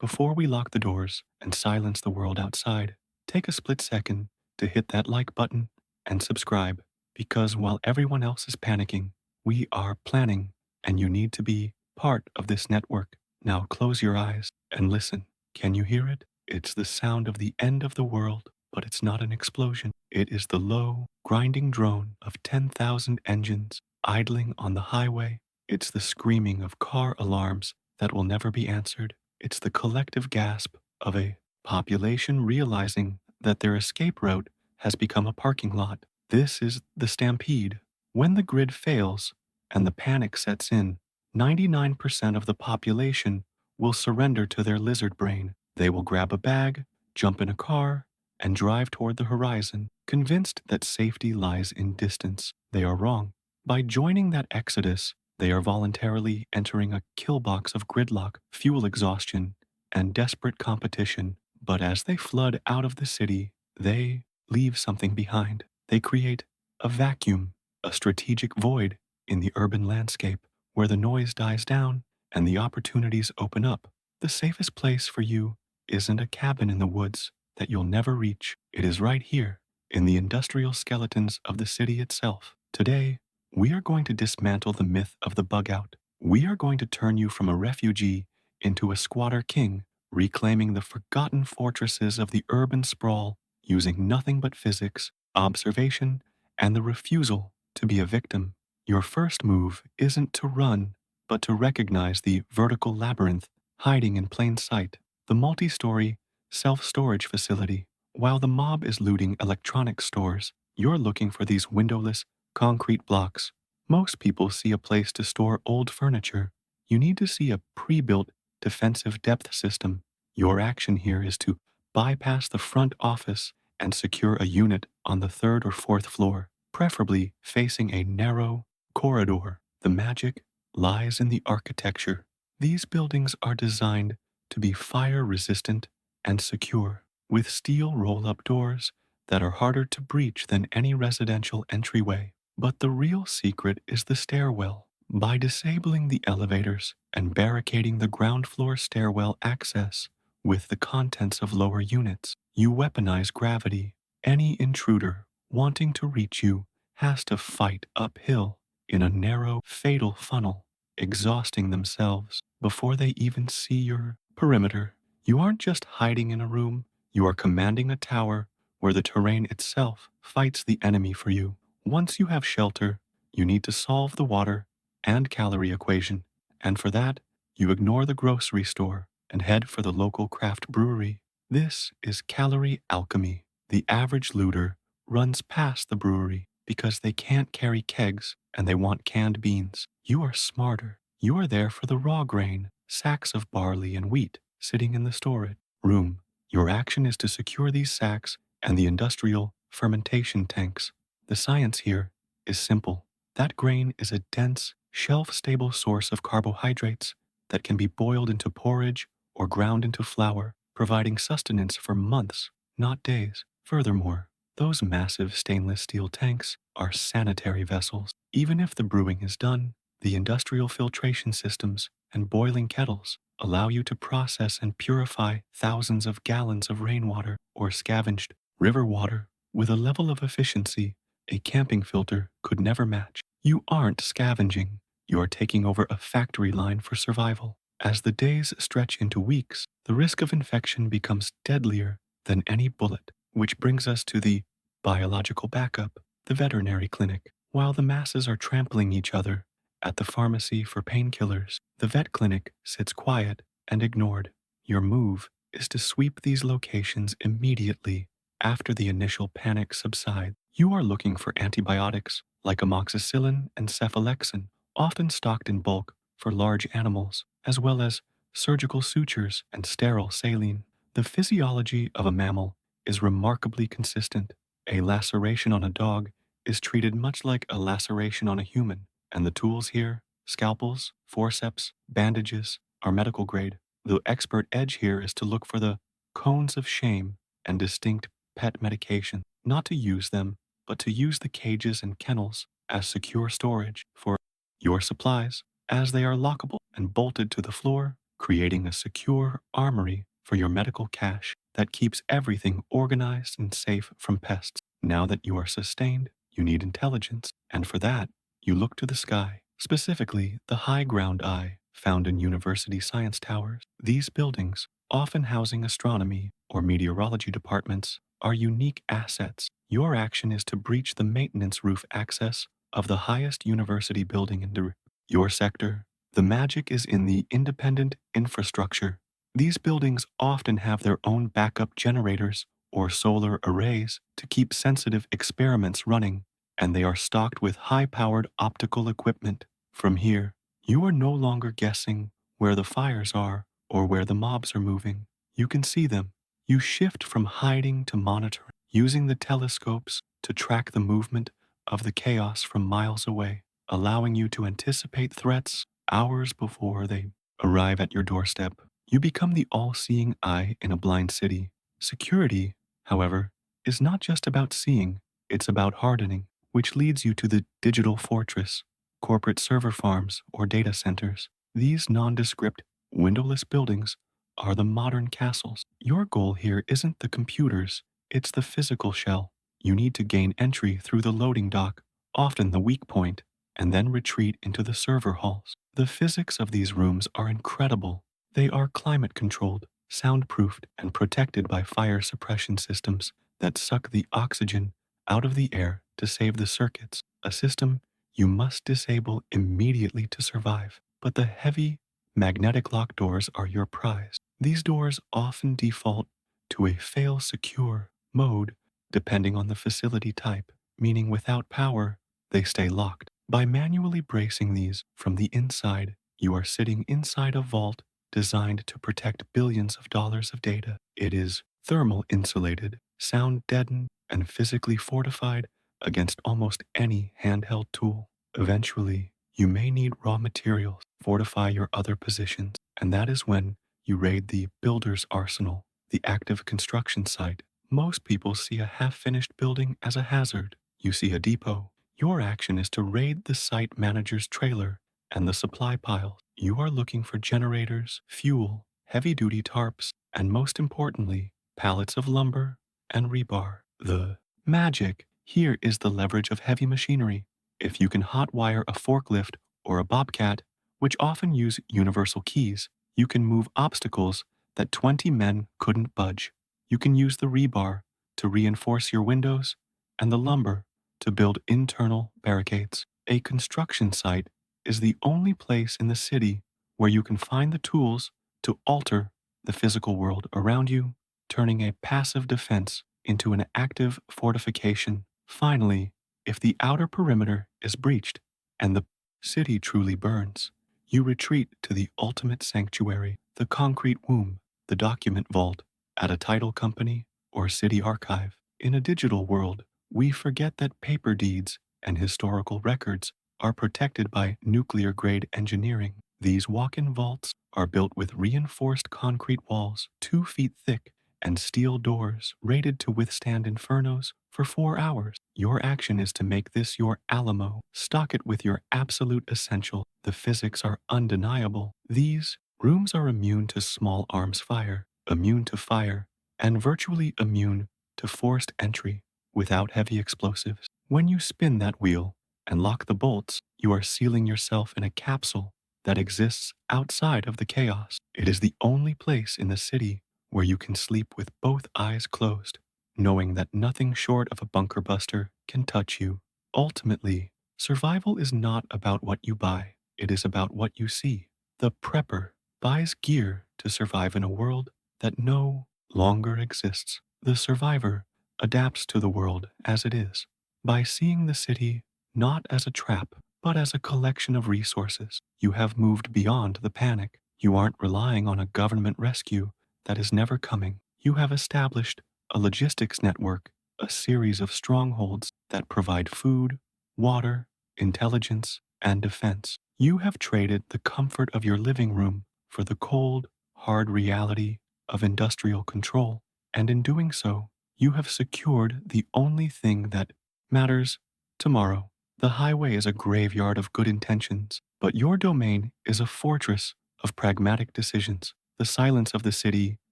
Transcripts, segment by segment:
Before we lock the doors and silence the world outside, take a split second to hit that like button and subscribe, because while everyone else is panicking, we are planning, and you need to be part of this network. Now close your eyes and listen. Can you hear it? It's the sound of the end of the world, but it's not an explosion. It is the low, grinding drone of 10,000 engines idling on the highway. It's the screaming of car alarms that will never be answered. It's the collective gasp of a population realizing that their escape route has become a parking lot. This is the stampede. When the grid fails and the panic sets in, 99% of the population will surrender to their lizard brain. They will grab a bag, jump in a car, and drive toward the horizon, convinced that safety lies in distance. They are wrong. By joining that exodus, they are voluntarily entering a kill box of gridlock, fuel exhaustion, and desperate competition. But as they flood out of the city, they leave something behind. They create a vacuum, a strategic void in the urban landscape where the noise dies down and the opportunities open up. The safest place for you isn't a cabin in the woods that you'll never reach. It is right here in the industrial skeletons of the city itself. Today, we are going to dismantle the myth of the bug out. We are going to turn you from a refugee into a squatter king, reclaiming the forgotten fortresses of the urban sprawl using nothing but physics, observation, and the refusal to be a victim. Your first move isn't to run, but to recognize the vertical labyrinth hiding in plain sight, the multi-story self-storage facility. While the mob is looting electronics stores, you're looking for these windowless concrete blocks. Most people see a place to store old furniture. You need to see a pre-built defensive depth system. Your action here is to bypass the front office and secure a unit on the third or fourth floor, preferably facing a narrow corridor. The magic lies in the architecture. These buildings are designed to be fire-resistant and secure, with steel roll-up doors that are harder to breach than any residential entryway. But the real secret is the stairwell. By disabling the elevators and barricading the ground floor stairwell access with the contents of lower units, you weaponize gravity. Any intruder wanting to reach you has to fight uphill in a narrow, fatal funnel, exhausting themselves before they even see your perimeter. You aren't just hiding in a room, you are commanding a tower where the terrain itself fights the enemy for you. Once you have shelter, you need to solve the water and calorie equation, and for that, you ignore the grocery store and head for the local craft brewery. This is calorie alchemy. The average looter runs past the brewery because they can't carry kegs and they want canned beans. You are smarter. You are there for the raw grain, sacks of barley and wheat sitting in the storage room. Your action is to secure these sacks and the industrial fermentation tanks. The science here is simple. That grain is a dense, shelf-stable source of carbohydrates that can be boiled into porridge or ground into flour, providing sustenance for months, not days. Furthermore, those massive stainless steel tanks are sanitary vessels. Even if the brewing is done, the industrial filtration systems and boiling kettles allow you to process and purify thousands of gallons of rainwater or scavenged river water with a level of efficiency a camping filter could never match. You aren't scavenging, you are taking over a factory line for survival. As the days stretch into weeks, the risk of infection becomes deadlier than any bullet, which brings us to the biological backup, the veterinary clinic. While the masses are trampling each other at the pharmacy for painkillers, the vet clinic sits quiet and ignored. Your move is to sweep these locations immediately after the initial panic subsides. You are looking for antibiotics like amoxicillin and cephalexin, often stocked in bulk for large animals, as well as surgical sutures and sterile saline. The physiology of a mammal is remarkably consistent. A laceration on a dog is treated much like a laceration on a human, and the tools here, scalpels, forceps, bandages, are medical grade. The expert edge here is to look for the cones of shame and distinct pet medication, not to use them, but to use the cages and kennels as secure storage for your supplies. As they are lockable and bolted to the floor, creating a secure armory for your medical cache that keeps everything organized and safe from pests. Now that you are sustained, you need intelligence, and for that, you look to the sky, specifically the high ground eye found in university science towers. These buildings, often housing astronomy or meteorology departments, are unique assets. Your action is to breach the maintenance roof access of the highest university building in your sector. The magic is in the independent infrastructure. These buildings often have their own backup generators or solar arrays to keep sensitive experiments running, and they are stocked with high-powered optical equipment. From here, you are no longer guessing where the fires are or where the mobs are moving. You can see them. You shift from hiding to monitoring, using the telescopes to track the movement of the chaos from miles away, allowing you to anticipate threats hours before they arrive at your doorstep. You become the all-seeing eye in a blind city. Security, however, is not just about seeing, it's about hardening, which leads you to the digital fortress, corporate server farms, or data centers. These nondescript, windowless buildings are the modern castles. Your goal here isn't the computers, it's the physical shell. You need to gain entry through the loading dock, often the weak point, and then retreat into the server halls. The physics of these rooms are incredible. They are climate controlled, soundproofed, and protected by fire suppression systems that suck the oxygen out of the air to save the circuits, a system you must disable immediately to survive. But the heavy, magnetic lock doors are your prize. These doors often default to a fail-secure mode depending on the facility type, meaning without power, they stay locked. By manually bracing these from the inside, you are sitting inside a vault designed to protect billions of dollars of data. It is thermal insulated, sound deadened, and physically fortified against almost any handheld tool. Eventually, you may need raw materials to fortify your other positions, and that is when you raid the builder's arsenal, the active construction site. Most people see a half-finished building as a hazard. You see a depot. Your action is to raid the site manager's trailer and the supply piles. You are looking for generators, fuel, heavy-duty tarps, and most importantly, pallets of lumber and rebar. The magic here is the leverage of heavy machinery. If you can hotwire a forklift or a bobcat, which often use universal keys, you can move obstacles that 20 men couldn't budge. You can use the rebar to reinforce your windows and the lumber to build internal barricades. A construction site is the only place in the city where you can find the tools to alter the physical world around you, turning a passive defense into an active fortification. Finally, if the outer perimeter is breached and the city truly burns, you retreat to the ultimate sanctuary, the concrete womb, the document vault, at a title company or city archive. In a digital world, we forget that paper deeds and historical records are protected by nuclear-grade engineering. These walk-in vaults are built with reinforced concrete walls 2 feet thick and steel doors rated to withstand infernos for 4 hours. Your action is to make this your Alamo. Stock it with your absolute essential. The physics are undeniable. These rooms are immune to small arms fire, immune to fire, and virtually immune to forced entry without heavy explosives. When you spin that wheel and lock the bolts, you are sealing yourself in a capsule that exists outside of the chaos. It is the only place in the city where you can sleep with both eyes closed, knowing that nothing short of a bunker buster can touch you. Ultimately, survival is not about what you buy, it is about what you see. The prepper buys gear to survive in a world that no longer exists. The survivor adapts to the world as it is, by seeing the city not as a trap, but as a collection of resources. You have moved beyond the panic. You aren't relying on a government rescue that is never coming. You have established a logistics network, a series of strongholds that provide food, water, intelligence, and defense. You have traded the comfort of your living room for the cold, hard reality of industrial control, and in doing so, you have secured the only thing that matters tomorrow. The highway is a graveyard of good intentions, but your domain is a fortress of pragmatic decisions. The silence of the city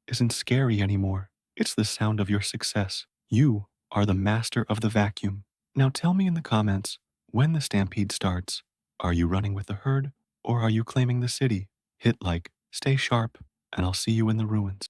isn't scary anymore. It's the sound of your success. You are the master of the vacuum. Now tell me in the comments, when the stampede starts, are you running with the herd or are you claiming the city? Hit like, stay sharp, and I'll see you in the ruins.